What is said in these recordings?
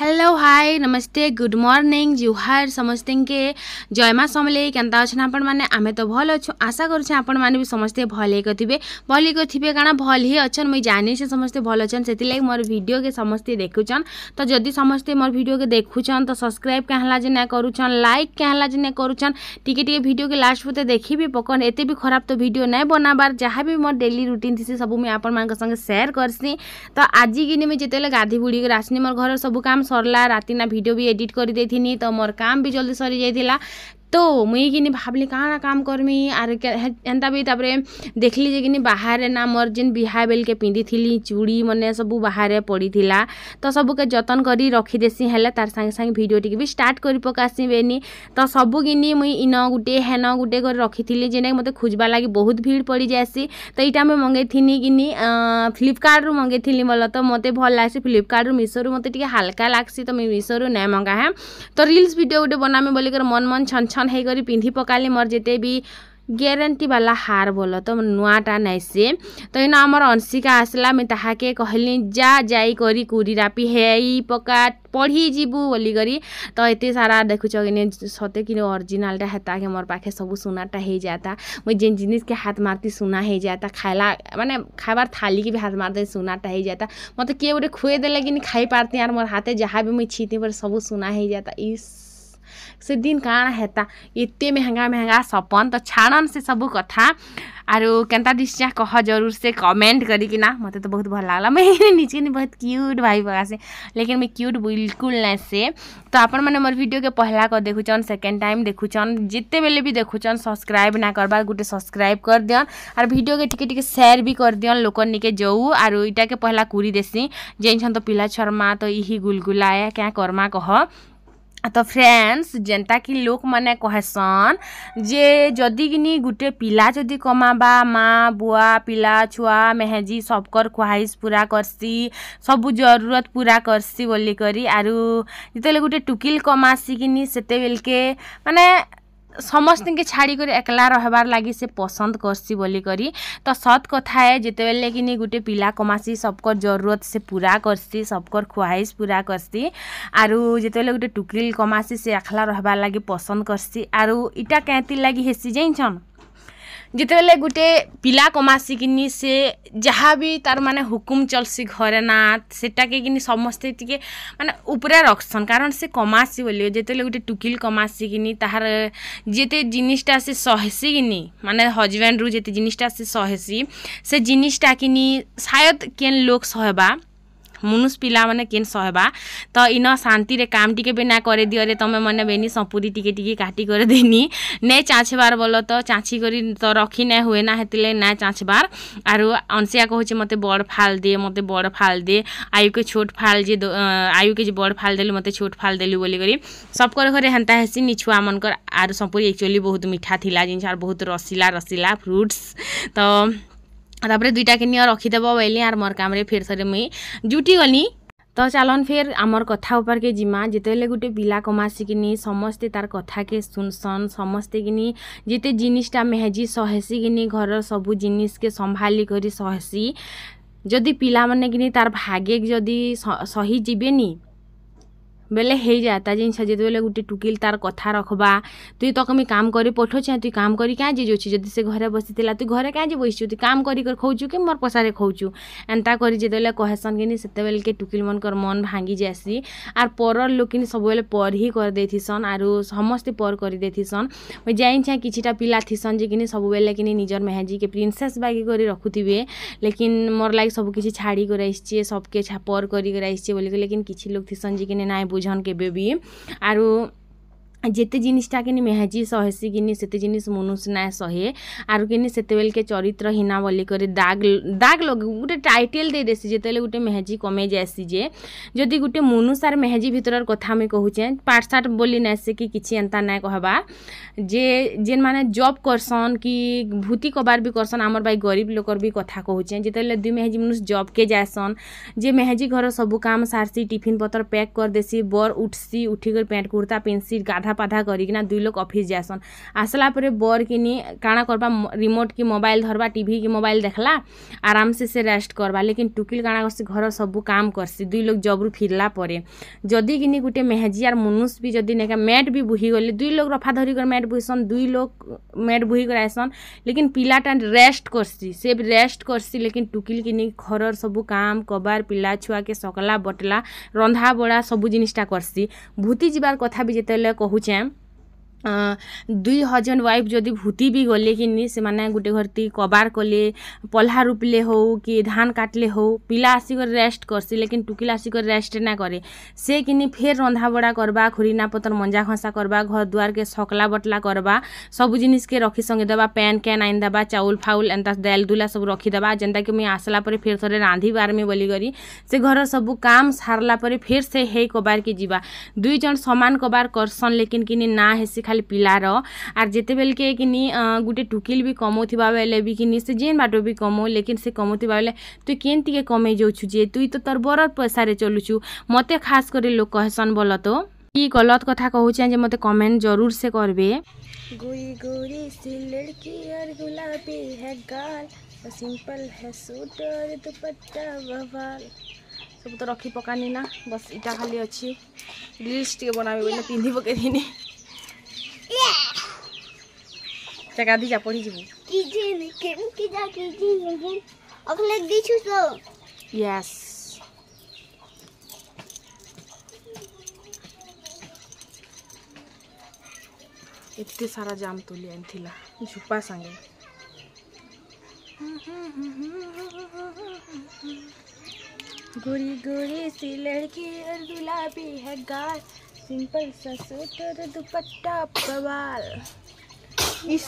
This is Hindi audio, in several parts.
हेलो हाय नमस्ते गुड मॉर्निंग जुहार समस्ते के जय माँ समले केन्ता अच्छे आपण मैंने आमे तो भल अच्छु आशा करुच्छे आपण मैंने भी समस्ते भल थे काना भल ही अच्छन मुझे जानी से समस्ते भल अच्छन से मोर वीडियो के समस्ते देखुचन तो जदि समस्ते मोर वीडियो के देखुचन तो सब्सक्राइब क्या जे ना करुचन लाइक क्या जे ना करुचन टिके वीडियो के लास्ट होते देखी भी पकन एते भी खराब तो वीडियो नहीं बनाबार जहाँ भी मोर डेली रूटीन थी सब मुझे आपण मान संगे शेयर करसी। तो आज कि मुझे जिते गाधी बुड़ी कर आसनी मोर घर सब काम सरला राति ना वीडियो भी एडिट कर देथिनी तो मोर काम भी जल्दी सरी जाइथिला। तो मुई कि भावली काना काम करमी आर एंता भी तापरे देखली जे कि बाहर ना मोर जिन बिहा बेल के पिंदी थिली चूड़ी मने सब बाहर पड़ी थिला तो सब के जतन करी रखी देसी हेले तार संगे संगे वीडियो टिके भी स्टार्ट करी पकासी बेनी तो सब किनी मुई इन गुटे हेन गुटे कर रखी थिली जेने मते खोजबा लागि बहुत भीड़ पड़ी जासी। तो इटा मैं मंगे थिनी किनी फ्लिपकार्ट रु मंगे थिली बोल तो मते भल लागसी फ्लिपकार्ट रु मिशो रु मते टिके हल्का लागसी तो मैं मिशो रु नै मंगा है। तो रील्स वीडियो गुटे बनामे बोली कर मन छन छन है करी पिंधी पकाली मोर जेते भी गारंटी वाला हार बोल तो नुआटा नहीं से। तो इन आमर अंशिका आसला मैं ताहा के कहली जा जाई करी कुरी रापी है पका पढ़ी जीबू बोली करी तो एते सारा देखुच कि सते कि ओरिजिनलटा हेता के मोर पाखे सब सुनाटा हो जाता मुझे जिन जिनिस के हाथ मारती सुना हो जाता खाला माने खाबार थाली के भी हाथ मारते सुनाटा हो जाता मत किए गोटे खुए देले कि खाई पारती यार मोर हाथे जहाँ भी मुझे छीती पर सब सुना हो जाता इस से दिन काना हेता इतने महंगा सपन। तो छाड़न से सब कथा आरो केंता दिशा कह जरूर से कमेंट करी कि ना मत तो बहुत भल लागला मैं नीचे नहीं बहुत क्यूट भाई बगा से लेकिन मैं क्यूट बिल्कुल नहीं से। तो आपण मैंने मोर वीडियो के पहला कर देखुचन सेकेंड टाइम देखुचन जिते बेले भी देखुचन सब्सक्राइब ना करबा गोटे सब्सक्राइब कर दियन और वीडियो के टिके शेयर भी कर दियन लोकन निके जाऊ आरो इटा के पहला कुरी देसी जेन तो पिला छरमा तो यही गुलगुलाया क्या करमा कह। तो फ्रेंड्स जेनता कि लोक माने कहसन जे जदि कि गुटे पिला जदि कमाबा माँ बुआ पिला छुआ मेहेजी सबकर ख्वाहिश पूरा करसी सब जरूरत पूरा करसी बोली करी आरु जिते गुटे टुकिल कमासी कि सेते बेल के माने समस्त के छाड़ी कर एकला रहबार लगी से पसंद करसी बोली करी। तो सत कथा है जिते बेले कि गुटे पिला कमासी सबकर जरूरत से पूरा करसी सबकर ख्वाहिश पूरा करसी आरु जिते बेले गुटे टुकिल कमासी से एकला रहबार लगी पसंद करसी आरु इटा कहती लगी हेसी जाइछन जिते बेले गुटे पिला कमासी कि से जहाँ भी तार माने हुकुम चलसी घरे ना सेटा के कि समस्ते टिके माने उपरे रखसन कारण से कमासी बोलियो जिते बेले गुटे टुकिल कमासी कि ताहार जेते जिनिसटा से सहसी कि माने हजबैंड रु जेते जिनिसटा से सहसी से जिनिसटा कि शायद केन लोग सहबा मुनुष पिला माने केन सहबा तो इन शांति रे काम टिके भी ना करे दियो रे तमे मने बेनी संपूरी टिके काटी कर देनी ने चाछबार बोलो तो चाची करी तो रखी ना हुए ना हेतिले ना चाछबार आरु अंशिया कहूचे मते बड़ फाल दे आयु के छोट फाल जे आयु के जे बड़ फाल देलु मते छोट फाल देलु बोली करी सब कर घरे हेंता हेसी निछुआ मनकर आरु संपूरी एक्चुअली बहुत मीठा थिला जिन आर बहुत रसीला फ्रूट्स। तो तापरे दुईटा के नियर रखीदेव बोली आर मोर काम रे फिर थरे मुई जुटी गली। तो चलन फिर आमर कथा ऊपर के जिमा जिते गुटे पिला कमासी कि समस्ते तार कथा के सुनसन समस्ते कि जिते जिनिसटा मेहेजी सहसी कि घर सबू जिनिस के संभाली करी सहसी जदि पिला माने कि तार भागे जदि सही जीवेनी बेले हो जाता जिन जिते बेले गुटे टुकिल तार कथा रखबा तुई तो कमी काम करी पठोचे तुई काम करी क्या जे जोची जदि से घरे बसी तु घरे क्या जे बसचु तु काम करी कर खौचु कि मोर पसारे खौचु एंता करी जिते बेले कहसन कि सेते बेले के टुकिल मनकर मन भांगी जासी आर पर लोक कि सब बेले पर ही कर देथिसन आरु समस्ते पर कर देथिसन मैं जाइन छा किछिटा पिला थिसन जे कि सब बेले कि निजर मेहेजी के प्रिंसेस बागी करी रखुथिबे लेकिन मोर लाग सब किछि छाड़ी कर आइछे सबके पर करी कर आइछे बोली लेकिन किछि लोक थिसन जे कि नाइ बुझन के बेबी आरु जेते जिनिसटा कि मेहेजी सहसी कि सेते जिनिस मनुष्य ना सहे आरु कि सेते बेल के चरित्रहीना बोली कर दाग लग गोटे टाइटल दे देसी जेते गोटे मेहेजी कमे जासी जे जदि गोटे मनुष्य आर मेहेजी भितर कथा मुई कहूचे पार्ट सार्ट बोली नासे कि किछि एंता ना कहबा जे जेन माने जॉब करसन कि भूति कबार भी करसन आमर भाई गरीब लोकर भी कथा कहूचे जेते दुई मेहेजी मनुष्य जॉब के जासन जे मेहेजी घर सब काम सारसी टिफिन पतर पैक कर देसी बर उठसी उठी कर पैंट कुर्ता पिनसी गाधा गाधा पाधा करिकिना दुई लोग ऑफिस जासन आसला परे बर किनी काଣା करबा रिमोट की मोबाइल धरबा टीवी की मोबाइल देखला आराम से रेस्ट करबा लेकिन टुकिल काଣା करसी घर सब काम करसी दुई लोग जबरू फिरला परे जदी किनी गुटे मेहजी आर मुनुस भी जदी नेका मैट भी बुही गले दुई लोग रफा धरी कर मैट बुहीसन दुई लोग मैट बुही कर आइसन लेकिन पिलाटा रेस्ट करसी से रेस्ट करसी लेकिन टुकिल किनी घरर सब काम कबार पिला छुआ के सकला बटला रंधा बड़ा सब जिनिसटा करसी भूति जीवार कथा भी जेतेले कहूचे दुई हजबैंड वाइफ जदि भूति भी गले कि से माने गुटे घरती कबार कले पल्हा रूपले हो कि धान काटले हो पिला आसिक रेस्ट करसी लेकिन टुकिल आसिक रेस्ट ना करे से किनी फेर रंधा बड़ा करबा खुरीना पतर मंजा खसा करबा घर दुआर के सकला बटला करबा सब जिनिस के रखी संगे देबा पैन कैन आइन देबा चाउल फाउल एंता दाल दुला सब रखी देबा जेंता कि मुई आसला परे फेर थरे रांधी बारमी बोली करी से घर सब काम सारला परे फेर से हे कबार के जीवा दुई जन समान कबार करसन लेकिन किनी ना हेसी खाली पिलार आर जेते बेल के किनी गुटे टुकिल भी कमौथिबा बेले भी किनी से जेन बाटो भी कमो लेकिन से कमौथिबा बेले तु केंती के कमे जाउछु जे तुई तो तोर बड़ पैसा रे चलुछु मते खास करे लोग कहसन बोल तो की गलत कथा कहूचे जे मते कमेंट जरूर से करबे गोरी गोरी सी लड़की और गुलाबी है गाल सिंपल है सूट और दुपट्टा बवाल सब तो रखी पकानी ना बस इटा खाली अच्छी रील्स टे बनाबे बोले पिंधी पके दिनी जगह दी जा पड़ी जीबू कीजिए की जा कीजिए अगले दीछु सो यस इतने सारा जाम तुली आनथिला झुपा संगे गोरी गोरी सी लड़की और गुलाबी है गाल सिंपल सा सूट और दुपट्टा बवाल इस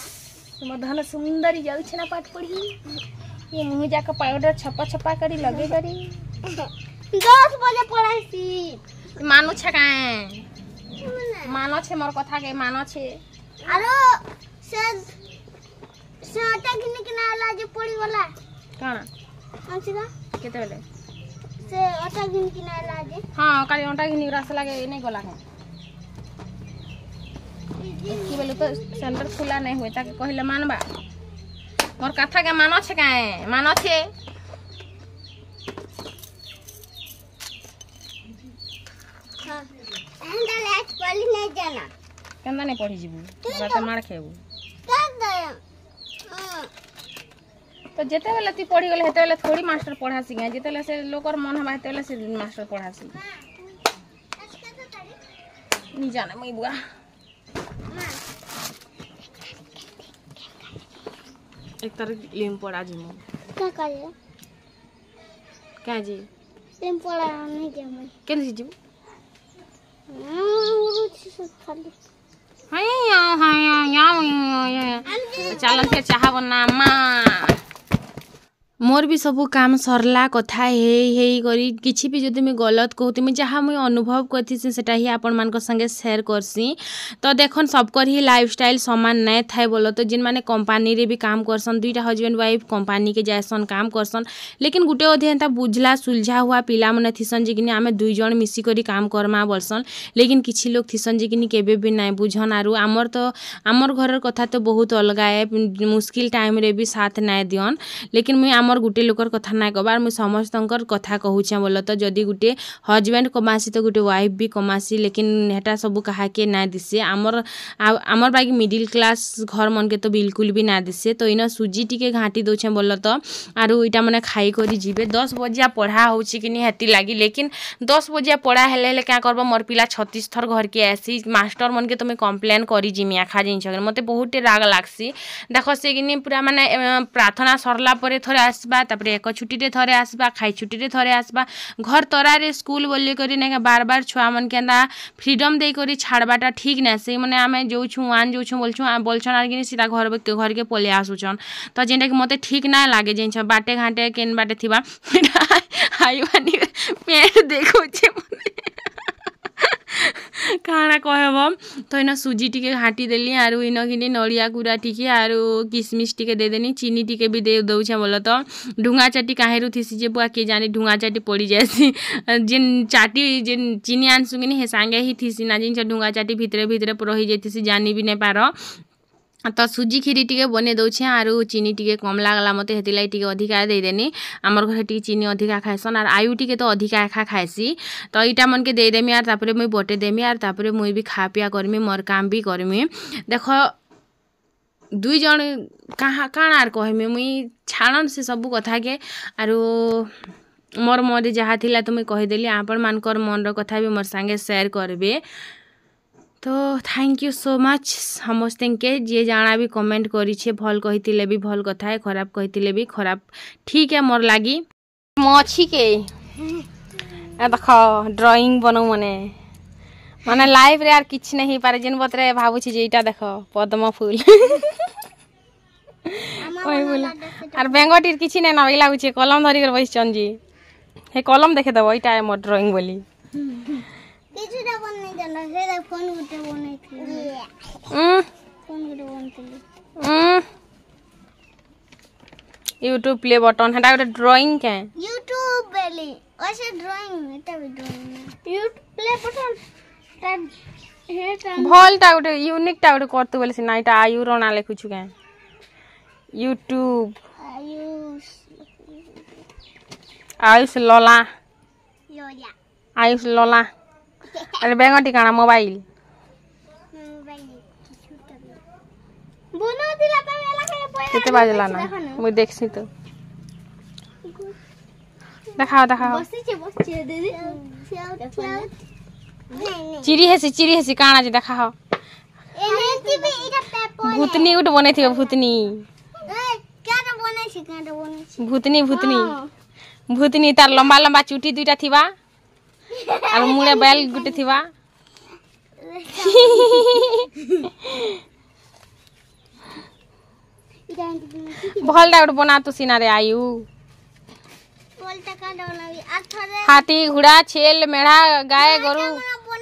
मधान सुंदरी जाऊ छे ना पाठ पढ़ी ये मुँह जाकर पाउडर छपा छपा करी लगे करी 10 बजे पढ़ाई मानो छे काए मानो छे मोर कथा के मानो छे आरो से आटा किने के ना ला जे पड़ी वाला काना अच्छा केते बेले से आटा किने के ना ला जे हां काली आटा किने रास लागे नहीं गला है की बेले तो सेंटर खुला नहीं होता के कहले मानबा मोर कथा के मानो छे काए मानो छे हां एंडा लेट पढ़ी नहीं जाना केंदा नहीं पढ़ी जीबू बात मार खेबू कर दया तो जेते बेले ती पढ़ी गले हेते बेले थोड़ी मास्टर पढ़ासी गए जेते बेले से लोकर मन हमा हेते बेले से मास्टर पढ़ासी नहीं जाने मई बुआ एक तरह लिम पड़ा जी मो क्या करे क्या जी लिम पड़ा नहीं जे मैं केन जी रुचि से खाली हाय चल फिर चाह बना माँ मोर भी सब काम सरला कथा हे करी किछि भी जदि मैं गलत कहती मैं जहाँ मुझे अनुभव करती सेटा ही आपण मान संगे शेयर करसी तो देखन सबकर ही लाइफस्टाइल सामान नहीं थाए बोलो तो जिन माने कंपनी रे भी काम करसन दुईटा हजबैंड वाइफ कंपनी के जायसन काम करसन लेकिन गुटे अधे एंता बुझला सुलझा हुआ पिला मन थिसन जे कि आमे दुई जन मिसी करी काम करमा बोलसन लेकिन किछि लोग थिसन जे कि केबे भी नहीं बुझन आरु आमर घरर कथा तो बहुत अलग है मुश्किल टाइम रे भी साथ नहीं दियन लेकिन मुई आमर गुटे लोकर कथा ना कबार मुई समस्तंकर कथा कहूचे बोल तो जदि गुटे हजबैंड कमासी तो गुटे वाइफ भी कमासी लेकिन हेटा सब कहा के ना दिसे आमर बाकी मिडिल क्लास घर मन के तो बिल्कुल भी ना दिसे तो इन सुजी टिके घाटी दौचे बोल तो आरु इटा मैंने खाई करी जीवे 10 बजिया पढ़ा होची कि हेती लगी लेकिन 10 बजिया पढ़ा हेले क्या करब मोर पिला 36 थर घर के आसी मास्टर मन के तो मैं कम्प्लेन करी जिमी खा जिनस मत बहुत राग लागसी देख से कि पूरा माने प्रार्थना सरला परे थोड़े आसबा तापर एक छुट्टी रे थोड़े आसबा खाई छुट्टी रे थोड़े आसबा घर तरारे स्कूल बोली करी ना बार बार छुआ मन के फ्रीडम दे करी छाड़बाटा ठीक ना से मैंने आम जाऊँ आन जाऊँ बोलछन आर कि सीधा घर के पलि आसुचन तो जेनटा कि मत ठीक ना लगे जिनस बाटे घाटे केन बाटे थी हाईवानी पेट देखो काଣା कहब तो इन सुजी टिके घाटी देली आरु इन कि नड़िया गुरा टिके आरु किसमिस टिके दे देनी चीनी टिके भी दे दउछे बोल तो ढुंगा चाटी काहेरु थीसी जे बुआ के जानी ढुंगा चाटी पड़ी जासी जिन चाटी जिन चीनी आनसु कि हे सांगे ही थीसी ना जिन ढुंगा चाटी भितरे भितरे रही जाइथिसी जानी भी नहीं पार तो सुजी खीरी टिके बने दउछे आरु चीनी टिके कम लागला मते हेतिलाई टिके अधिका दे देनी हमर घर टिके चीनी अधिका खाइसन आर आयु टिके तो अधिका एखा खाइसी तो इटा मन के दे देमी आर तापरे मुई बटे देमी आर तापरे मुई भी खा पिया करमी मोर काम भी करमी देखो दुई जन कहाँ काଣା आर कहमी मुई छाड़न से सब कथा के आरु मोर मन जहाँ थिला तो मुई कहिदेली आपण मानकर मन कथा भी मोर संगे शेयर करबे तो थैंक यू सो मच समस्ते के जे जाना भी कमेंट करिछे भल कहितिले भी भल कथा है खराब कहितिले भी खराब ठीक है मोर लागी मछी के देखो ड्राइंग बनाऊ माने लाइव रे यार किछ नहीं पारे जिन बतरे भाबुछि जे इटा देखो पद्म फूल ओइ बोला आर बेंगटीर किछ नै ना लागुछि कलम धरि कर बसिछन जी हे कलम देखे दबो इटा मोर ड्राइंग बोली কিছুটা বনাই জানা হে ফোন গুটে বনাইছিলি ফোন গুটে বনাইছিলি यूट्यूब प्ले बटन हेटा गोटे ड्राइंग के यूट्यूब बेली ओसे ड्राइंग एटा भी ड्राइंग यूट्यूब प्ले बटन ता हेटा भलटा गोटे यूनिक टा गोटे करतु बोले से नाइटा आयु रोना लिखुछु के यूट्यूब आयुष लोला लोया आयुष लोला अरे बेंगटी काना मोबाइल बोनो दिला त मेला के पय केते बाजला ना मुई देखसी तो देखाओ देखाओ बसछे दीदी चिरी हेसी काना जे देखाओ एने टीवी इटा पेपर भूतनी उठ बने थी भूतनी क्या बनै छी क्या बनै छी भूतनी भूतनी भूतनी तार लंबा लंबा चुटी दुईटा थिबा और मुड़े बैल गुटे थिबा भलटा उठ बना तो सीना रे आयु बोलता का डोलावी आथरे हाथी घोड़ा छेल मेढ़ा गाय गोरु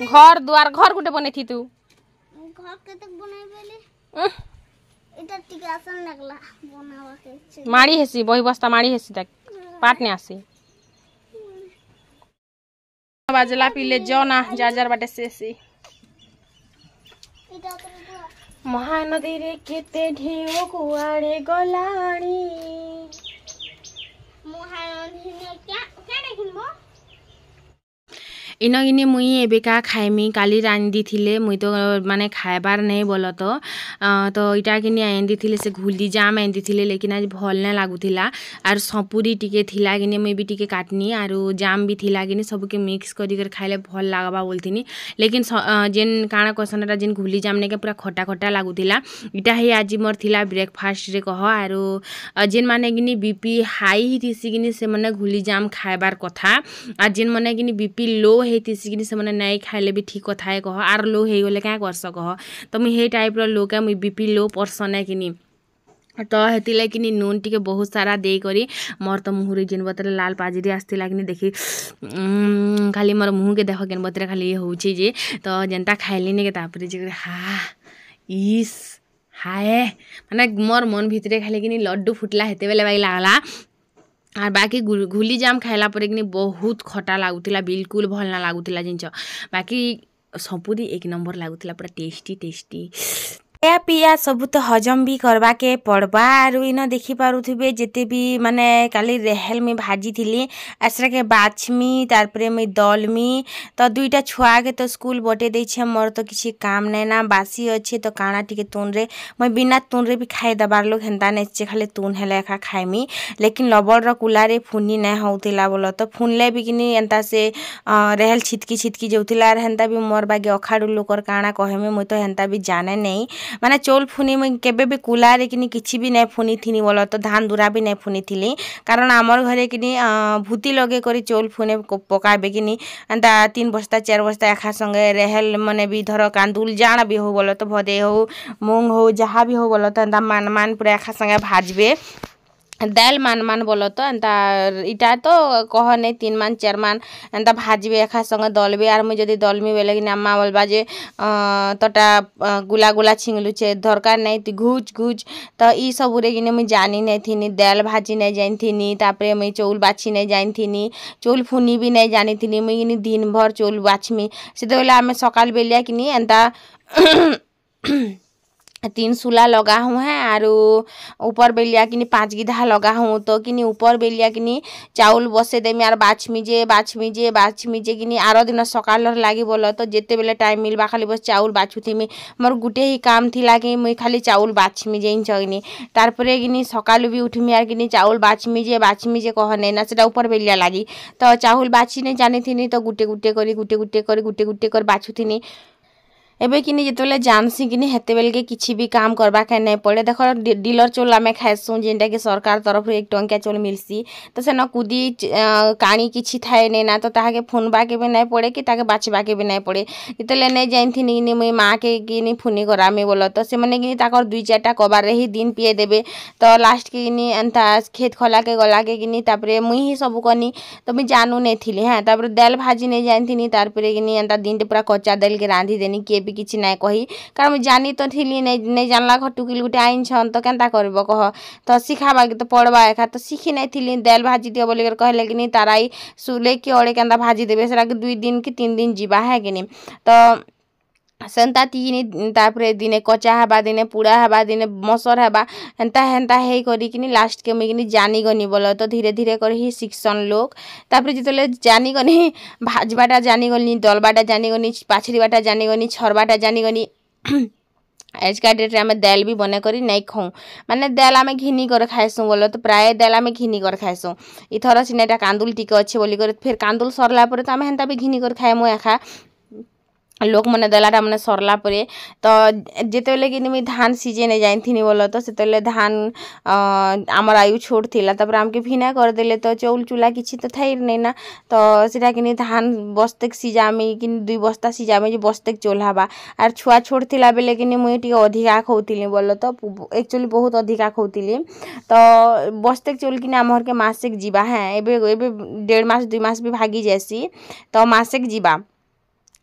घर द्वार घर गुटे बने थी तू घर के तक बनाई बेले এটা ঠিক আসান লাগলা বনাওয়াকে माड़ी हेसी बही बस्ता माड़ी हेसी तक पाट ने आसी बाजला पीले जो ना जार बाटे सेसी এটা তো महानदी रे केते ढेउ कुआड़े गलाणी মহানন্দীনে क्या দেখিনবো इन गिनी मुई एबेका खाइमी काली रांधी थिले मुई तो माने खाइबार नहीं बोल तो इटा किनी आंदी थिले से घुली जाम आंदी थिले लेकिन आज भल ना लागुथिला आर सपुरी टिके थिला गिनी मुई भी टिके काटनी आरो जाम भी थिला गिनी सब के मिक्स करी कर खाइले भल लागबा बोलथिनी लेकिन जेन काना क्वेश्चनटा जेन घुली जाम ने के पूरा खट्टा खट्टा लागुथिला इटा हे आज मोर थिला ब्रेकफास्ट रे कह आरो जेन माने गिनी बीपी हाई ही थिसी गिनी से माने घुली जाम खाइबार कथा आ जेन माने गिनी बीपी लो हेतिसी कि से नहीं खाइले भी ठीक कथा है कह आर लो हो गले क्या करस कह तो मुझे हे टाइप लो क्या मुझे बीपी लो पर्सन है कि तो हेतिले कि नून टिके बहुत सारा दे करी मोर तो मुहरे जेन बतरे लाल पाजिरी आसला कि देखी खाली मोर मुँह के देख केन बतरे खाली ये होची जे तो जेनता खाइली ने के तापरे जे हा इस हाय माने मोर मन भितरे खाली कि लड्डू फुटला हेते बेले बाई लागला और बाकी घुली जाम खाइला पर कि बहुत खटा लागुला बिल्कुल भल ना लागुला जिनस बाकी सपुरी एक नंबर लागुला पूरा टेस्टी टेस्टी खाया पिया सब तो हजम भी करवा के पड़बा आर इन देखी पारुथिबे जेते भी माने काली रेहेल में भाजी थिली आसरा के बाछमी तारपरे में दलमी तो दुईटा छुआ के तो स्कूल बटे देछे मोर तो किसी काम नहीं ना बासी अच्छे तो काना टिके तुन रे मैं बिना तुन रे भी खाई दबार लोग हेन्ता नेचे खाली तुन हेले एका खाइमी लेकिन लबड़ र कुलारे फुनी नहीं होतिला बोलो तो फुनले भी किनी एंता से रेहेल छिटकी जोतिला आर हेन्ता भी मोर बागे अखाड़ू लोकर काना कहेमे मुई तो हेन्ता भी जाने नहीं माने चौल फुनी मुई केबे भी कुलारे किनी किछि भी नहीं फुनी थी बोलो तो धान दुरा भी नहीं फुनी थी कारण आमर घरे किनी भूति लगे करी चौल फुने पकाबे किनी एंता 3 बस्ता 4 बस्ता एखा संगे रेहेल मने भी धर कांदुल जाना भी हो बोलो तो भदे हो मूंग हो जहाँ भी हो बोलो तो एंता मान पूरा एखा संगे भाजबे दाल मान बोलो तो एंता इटा तो कह नहीं 3 मान 4 मान एंता भाजबे एखा संगे दलबे आर मुई जदि दलमी बेले कि अम्मा बोलबा जे तोटा गुला गुला छिंगलुचे दरकार नहीं तु घुच घुच तो ई सबुरे कि मुई जानी नहीं थी दाल भाजी नहीं जानी थी तापरे मुई चौल बाछी नहीं जानी थी चौल फुनी भी नहीं जानी थी मुई कि दिन भर चौल बाछमी से बेले आम सकाल बेलिया कि एंता 3 सुला लगा हूँ है आरु ऊपर बेलिया कि 5 गिधा लगा हूँ तो कि ऊपर बेलिया कि चाउल बसे देमी आर बाछमी जे कि आरो दिन सकाल लगी बोल तो जिते बेले टाइम मिलबा खाली बस चाउल बाछुथीमी मोर गुटे ही काम थिला कि मुई खाली चाउल बाछमी जे कि तारपरे कि सकालू भी उठमी आर कि चाउल बाछमी जे कह नहीं ना सेटा ऊपर बेलिया लगी तो चाउल बाछी नहीं जानी थी तो गुटे गुटे कर बाछुथीनी एबे कि जिते जानसी कि हेते बेल के किसी भी काम करवा के नहीं पड़े देख डीलर चौल आम खाइसुँ जेनटा कि सरकार तरफ 1 टंकिया चौल मिलसी तो सेन कुदी काणी किसी थाए नहीं ना तो ताके फुनबा के भी नहीं पड़े कि ताके बाछबा के भी नहीं पड़े जिते नहीं जानी थी मुई माँ के कि फुनी करामी बोल तो से मैंने कि 2-4टा कबार ही दिन पिए देबे तो लास्ट के एंता खेत खला के गला के कि मुई ही सब कनी तो मुझे जानू नहीं थी हाँ तापर दाल भाजी नहीं जानी थी तारपरे कि एंता दिन पूरा कच्चा दाल के रांधी देनी किए भी किसी ना कही कारण मुझे जानी तो थी नहीं जानला घटुकिल गुटे आईन छन तो केनता करब कह तो सिखाबा तो पढ़वा एका तो शिखी नहीं थी दाल भाजी दियो बोल कहले कि ताराई सुले कि अड़े केनता भाजी देवे से 2 दिन कि 3 दिन जीवा है कि तो सेंता तीन तापरे दिने कचा हवा दिने पुड़ा हवा दिने मसर हवा हेन्ता हेन्ता हे करी कि लास्ट के मुझे जानी गनी बोल तो धीरे धीरे कर ही शिक्षण लोग तापरे जिते जानी गनी भाजबाटा जानी गनी दलबाटा जानी गनी पाछरीबाटा जानी गनी छरबाटा जानी गनी आजका डेट आम दाल भी बने करी नहीं खाऊँ माने दाल आम घिनी कर खाइसुँ बोल तो प्राय दाल आम घिनी कर खाइसुँ इथर सीना कांदुल टिके अच्छे बोलिक फिर कांदुल सरला तो आम हेन्ता भी घिनी कर खाएमु एखा लोक मैंने देलाटा मैंने सरला परे तो जिते बेले कि मुझे धान सीजे नहीं जानी थी बोल तो से धान आमर आयु छोट थिला तब आमके भिना करदेले तो चौल चूल्हा किसी तो थाई नहीं ना तो सीटा कि धान बस्तेक सिजामी कि 2 बस्ता सिजामी जो बस्तेक चौल हवा आर छुआ छोट थिला बेले कि मुझे टी अधिका खाऊली बोल तो एक्चुअली बहुत अधिका खाऊली तो बस्तेक चौल कि आम घर के मासेक जीवा हाँ एबे 1.5 मास 2 मास भी भागी जासी तो मासेक जीवा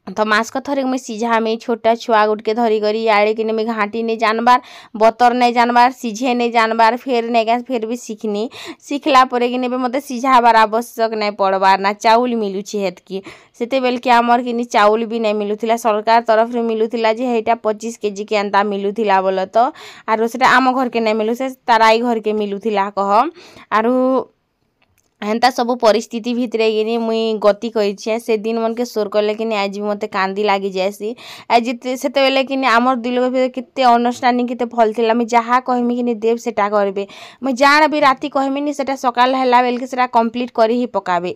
तो मास को थरे मुझे सिझामी छोटा छुआ गुट के धरी करी आड़े कि मुझे घाटी नहीं जानबार बतर नहीं जानबार सिझे नहीं जानबार फिर नहीं फिर भी सीखनी शिखला परे कि मत सिझाबार आवश्यक नहीं पड़बार ना चाउल मिलूची हेतकी से बेल के आमर कि चाउल भी नहीं मिलूला सरकार तरफ मिलूला जे हेटा 25 केजी के एंता मिलूला बोल तो आरो सेटा आम घर के नहीं मिलू से ताराई घर के मिलूला कह आरो हेन्ता सब परिस्थिति भितर कि मुई गति कर से दिन मन के सोर कले कि आज भी मत कांदी लगी जासी आज से बेले कि आमर 2 लोग केते अंडरस्टांडिंग केते भल थिला मुई जहाँ कहमी कि देव सेटा करबे मुई जाण भी राति कहमी नि सेटा सकाल हला बेल के सेटा कंप्लीट करी ही पकाबे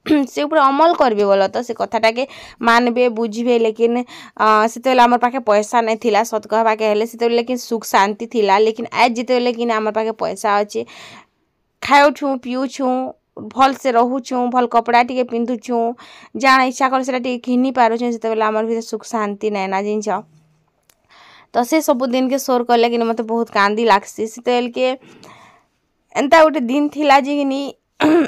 से ऊपर अमल करबे बोल तो से कथाटा के मानबे बुझबे लेकिन से बेले आमर पाखे पैसा नहीं थिला सत कहबा के हेले से बेले कि सुख शांति थिला लेकिन आज जिते बेले कि आमर पाखे पैसा अच्छे खाऊँ पीऊँ भल से रोचुँ भल कपड़ा टी पिंधुचुँ जहाँ इच्छा कर से घिनी पारुँ से आमर भी सुख शांति नहीं ना जिनस तो से सब दिन के सोर कले कि मत बहुत कांदी लागसी से के एंता गोटे दिन थिला जे कि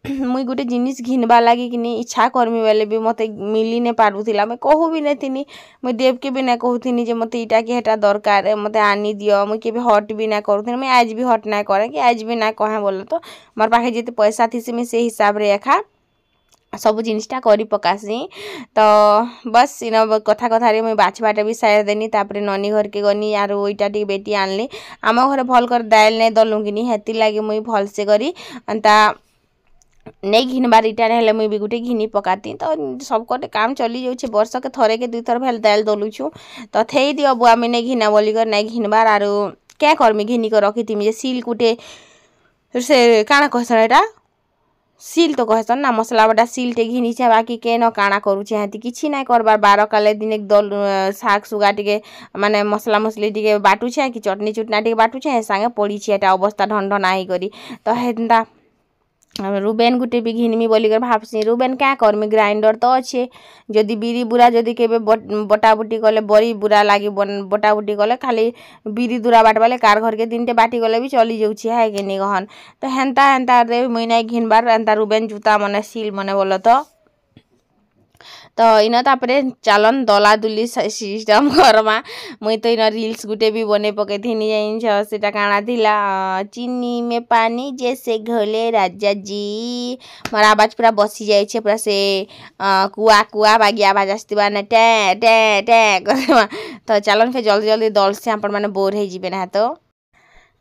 मुई गोटे जिनिस घिनबा लगी कि इच्छा करमी बेले भी मत मिली नहीं पारुला मैं कहू भी नहीं थी मुई देव के भी नहीं कहूथी जे मत इटा कि हेटा दरकार मत आनी दियो मुई के हट भी नहीं करूथी मुई आज भी हट नहीं करे कि आज भी नहीं कहे बोल तो मोर पाखे जिते पैसा थी मुई से हिसाब रे एखा सब जिनिसटा करी पकासी तो बस इन कथा कथारे मुई बाछबाटा भी साइड देनी तापरे ननी घर के गनी आर ओइटा टी बेटी आनली आम घर भल कर दाल नहीं दलुंगिनी हेती लगे मुई भल से करी अंता नहीं घिनबार इटा हेल्ले मुई भी गोटे घिनी पकाती तो सबको काम चली जाऊे वर्ष के थरे के 2 थर भेल दाल दलुछु तो थे दियो बुआ में नहीं घिना बोलिकर नहीं घिनबार आरो क्या करमी घिनी कर रखी थी सील कुटे से काଣା कहसन एटा सील तो कहसन ना मसला बटा सील टे घिनी छे बाकी के न काଣା करूछे हाथी किछि नाही करबार 12 काले दिन एक दल साग सुगा टिके माने मसला मसली टिके बाटुछे कि चटनी चुटना टिके बाटुछे संगे पड़ी छे एटा अवस्था ढन ढन आई करी तो हेंदा रुबेन गुटे भी घिनमी बोलिकर भाबसी रुबेन क्या करमी ग्राइंडर तो अच्छे जदि बिरी बुरा जदि केबे बटाबुटी कले बड़ी बुरा लागी बटाबुटी कले खाली बिरी दुरा बाटबाले कार घर के 3टे बाटी गले भी चली जाउछि है कि नि गहन तो हेंता हेंता रे मुई नै घिनबार हेंता रुबेन जूता मने सील मने बोलो तो इन तापरे चलन दला दुली सिस्टम करमा मुई तो इन रील्स गुटे भी बने पके थिनी जाइन सेटा काना थिला चीनी में पानी जैसे घोले राजा जी मोर आवाज पूरा बसी जाय छे पूरा से कुआ कुआ बागी आवाज आस्तिबा ने टे टे टे करवा तो चलन फे जल्दी जल्दी दल से आपण माने बोर हे जिबे ना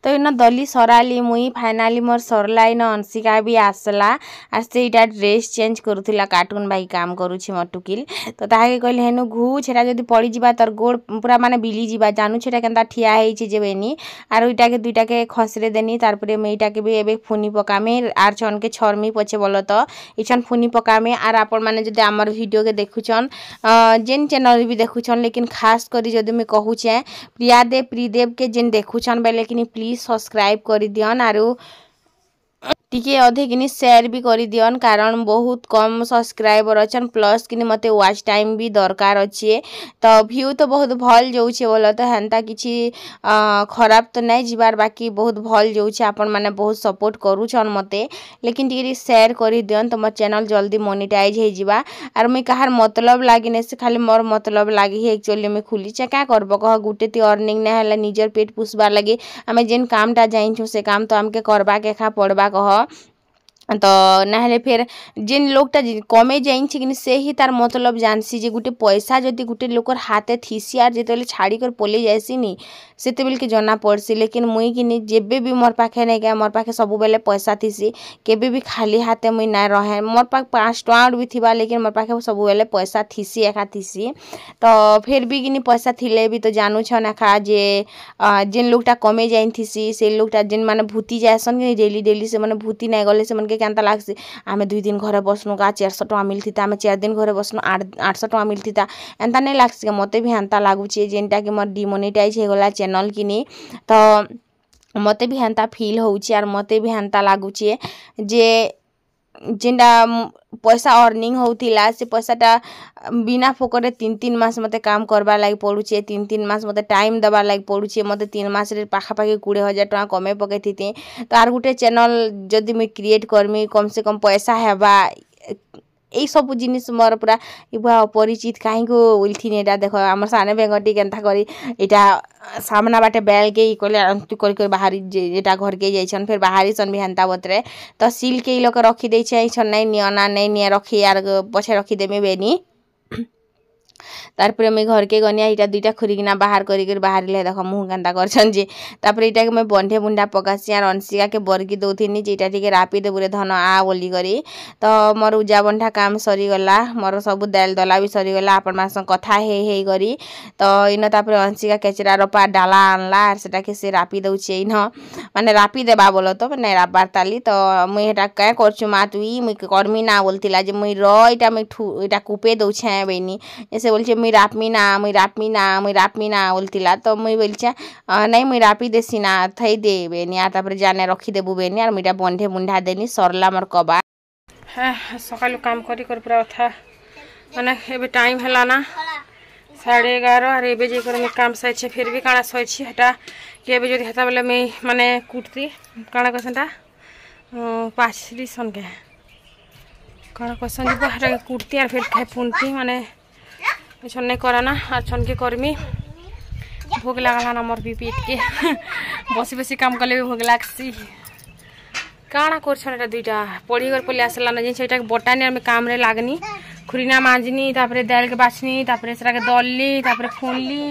तो इन दली सराली मुई फाइनाली मोर सरला इन अंशिका भी आसला आर से इटा ड्रेस चेंज करूथिला कार्टून भाई काम करूछि मोर टुकिल तो ताके कहले हेनु घु छेटा जदी पड़ी जिबा तर गोड़ पूरा माने बिली जिबा जानू छेटा केनता ठिया हेइ छि जेबेनी आर इटा के दुइटा के खसरे देनी तार परे मैं इटा के भी एबे फुनी पकामे आर छन के छरमी पछे बोलो तो इछन फुनी पकामे आर आपण माने जदी हमर वीडियो के देखुछन जेन चैनल भी देखुछन लेकिन खास करी जदी मैं कहू छे प्रियदेव के जेन देखुछन बेले कि प्लीज सब्सक्राइब कर दियन आरु टिके अधे किनी शेयर भी कर दियन कारण बहुत कम सब्सक्राइबर अछन प्लस किनी मते वाच टाइम भी दरकार अछि तो व्यू तो बहुत भल जाउछे बोलो तो हेंता किछि खराब तो नै जिबार बाकी बहुत भल जाउछे आपण माने बहुत सपोर्ट करूछन मते लेकिन टिके शेयर कर दियन तो मोर चैनल जल्दी मोनेटाइज हे जिबा आर मैं कहार मतलब लागिने से खाली मोर मतलब लागी हे एक्चुअली मैं खुली चे क्या करबो कह गुटे ती अर्निंग नै हला निजर पेट पुसबार लागि हमें जेन कामटा जाइछु से काम तो हमके करबा के खा पड़बा कह तो ना फिर जिन लोगटा कमे जाइन कि से ही तार मतलब जानसी जे गुटे पैसा जदि गुटे लोकर हाथे थीसी आर जेतले छाड़ी कर पले जायसी नी सेते बेल के जना पड़सी लेकिन मुई कि जेबे भी मोर पाखे नहीं क्या मोर पाखे सब बेले पैसा थीसी केबे भी खाली हाथे मुई ना रहे मोर पाख 5 टଙ୍କା भी थिबा लेकिन मोर पाखे सब बेले पैसा थीसी एका थीसी तो फिर भी कि पैसा थिले भी तो जानू छ ना खा जे जिन लोगटा कमे जाइन थीसी से लोगटा जिन माने भूती जायसन कि डेली डेली से माने भूती नहीं गले से मन के केनता लागसी आमे 2 दिन घरे बसनु का 400 टଙ୍କା मिलथिता आमे 4 दिन घरे बसनु 800 टଙ୍କା मिलथिता एंता नहीं लागसी मते भी हेंता लागुची जेनटा कि मोर डिमोनेटाइज हे गला चैनल किनी तो मते भी हेंता फील होउची आर मते भी हेंता लागुची जे जेंडा पैसा अर्निंग होतिला से पैसाटा बिना फोकरे 3-3 मास मते काम करबा लागि पडुचे 3-3 मास मते टाइम दबा लागि पडुचे मते 3 मास रे पाखा पाखी 20,000 टଙ୍କା कमे पकेथिते तो आर गुटे चैनल जदी मैं क्रिएट करमी कम से कम पैसा हेबा ए सब जिनिस मोर पूरा इबा अपरिचित काहे को उलथिन एटा देखो हमर साने बेंगटी केनता करी एटा सामना बाटे बेल के इकोले अंतु कर कर बाहरी एटा घर के जाइछन फिर बाहरी सन भी हंता बतरे तो सील के लोक रखी दै छै छन नै नियना नै निया रखी यार पछे रखी देमे बेनी तारपरे मैं घर के गनिया इटा दुइटा खुरीगिना बाहर करी कर बाहर ले देखो मुंह गंदा करछन जे तारपरे इटा के मैं बंधे बुंडा पकासी यार अंशिका के बरगी दोथिनी जेटा टिके रापी दे बुरे धन आ बोली करी तो मोर उजा बंधा काम सरी गला मोर सब दाल दला भी सरी गला अपन मास कथा हे करी तो इन तारपरे अंशिका केचरा रपा डाला आनला आर सेटा के से रापी दउछे इन माने रापी देबा बोलो तो नै राबार ताली तो मुई हेटा काय करछु मा तुई मुई करमी ना बोलतिला जे मुई र इटा मैं इटा कुपे दउछे बेनी ऐसे बोलछे मुई रापमी ना बोलतिला तो मुई बोलछे नहीं मुई रापी देसी ना थई दे बेनी आ तापर जाने रखी देबु बेनी आर मुईटा बंधे बुंढा देनी सरला मोर कबा सकालु काम करी कर पूरा था माने एबे टाइम हला ना 11:30 और एबे जे कर मैं काम सैछे फिर भी काना सैछि हटा कि एबे जदी हता बेले मैं माने कुटती काना कसनटा पाछरी सन के काना कसन जे हटा कुटती और फिर खाय पुनती माने छन नहीं कराना और छन के करमी भोग लागला ना मोर भी पेट के बसी बसी काम कले भी भोग लागसी काना करछन एटा दुइटा पड़ी कर पले आसला ना जे सेटा बटानी में काम रे लागनी खुरीना मांजनी तापरे दाल के बाछनी तापरे सेरा के दलली तापरे फुनली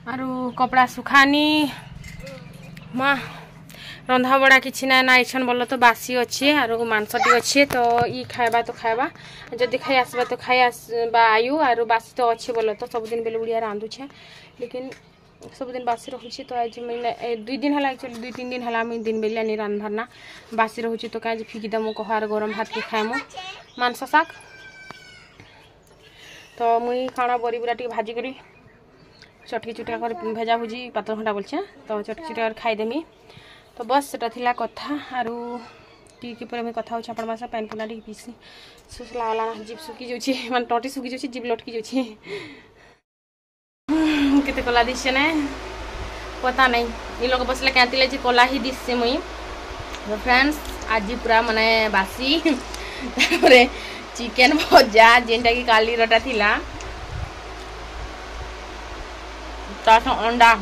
आरो कपड़ा सुखानी मां रंधा बड़ा किछि ना ना इछन बोलो तो बासी अच्छे आरो मांसटी अच्छे तो ई खाइबा तो खाइबा जदी खाइ आसबा तो खाइ आसबा आयु आरो बासी तो अच्छे बोलो तो सब दिन बेले बुढ़िया रांधु छे लेकिन सब दिन बासी रहउछि तो आज मैं 2 दिन हला एक्चुअली 2-3 दिन हला मैं दिन बेले नि रांधरना बासी रहउछि तो काज फिकी दमु कहार गरम भात के खाइमु मांस साग तो मुई खाना बरी बुरा टी भाजी करी चटकी चुटका कर भेजा भुजी पातर घंटा बोलछे तो चटकी चुटका खाइ देमी तो बस सेटा थिला कथा आरु टी पर मैं कथा होछ आपण मासा पेन पुना टी पीसी सुसला वाला जीभ सुखी जोछि मान टोटी सुखी जोछि जीभ लटकी जोछि केते कला दिसे ने पता नहीं ये लोग बसले कहतिले जे कला ही दिसे मुई तो फ्रेंड्स आज पूरा माने बासी तारे चिकन भजा जेंटा की काली रटा थिला तासा अंडा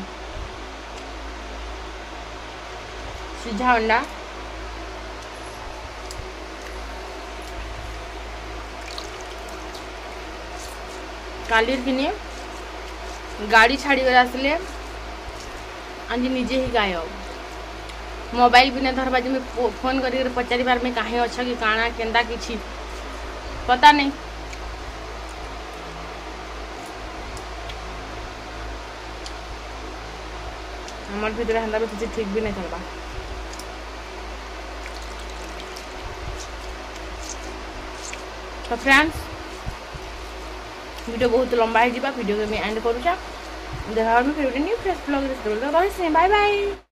सीधा अंडा कालीर किने गाड़ी छाड़ी कर आसले आज निजे ही गायब मोबाइल भी नहीं धरबा जे फोन कर पचारि बार में कहीं अच्छा कि काना केंदा किछि पता नहीं हमार भीतर हंदा भी किसी ठीक भी नहीं चलबा तो फ्रेंड्स वीडियो बहुत लंबा है वीडियो को मैं एंड करूँ देखा फिर new fresh blog bye bye.